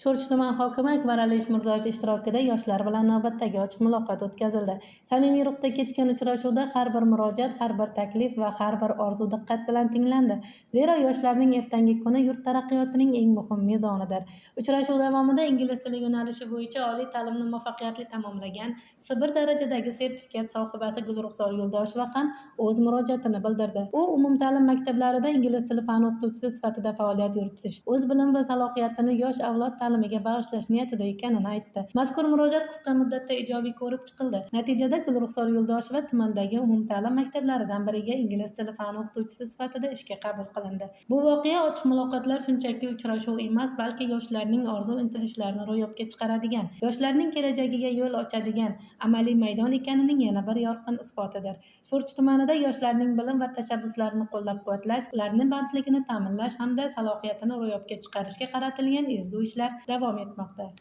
Sho'rchi tuman hokimi Akbar Ali Eshmirzoyev ishtirokida yoshlar bilan navbatdagi ochiq muloqot o'tkazildi. Samimiy ruhda kechgan uchrashuvda har bir murojaat, har bir taklif va har bir orzu diqqat bilan tinglandi. Zero yoshlarning ertangi kuni yurt taraqqiyotining eng muhim mezonidir. Uchrashuv davomida ingliz tili yo'nalishi bo'yicha oliy ta'limni muvaffaqiyatli tamomlagan C1 darajadagi sertifikat sohibasi Gulruxsor Yo'ldosheva ham o'z murojaatini bildirdi. U umumta'lim maktablarida ingliz tili fani o'qituvchisi sifatida faoliyat yuritish, o'z bilim va salohiyatini yosh avlod ta'limiga bag'ishlash niyatida ekanini aytdi. Mazkur murojaat qisqa muddatda ijobiy ko'rib chiqildi. Natijada Gulruxsor Yo'ldosheva tumandagi umumta'lim maktablaridan biriga ingliz tili fani o'qituvchisi sifatida ishga qabul qilindi. Bu voqea ochiq muloqotlar shunchaki uchrashuv emas, balki yoshlarning orzu-intilishlarini ro'yobga chiqaradigan, yoshlarning kelajagiga yo'l ochadigan amaliy maydon ekanining yana bir yorqin isbotidir. Sho'rchi tumanida yoshlarning bilim va tashabbuslarini qo'llab-quvvatlash, ularning bandligini ta'minlash hamda salohiyatini ro'yobga chiqarishga qaratilgan ezgu ishlar davom etmoqda.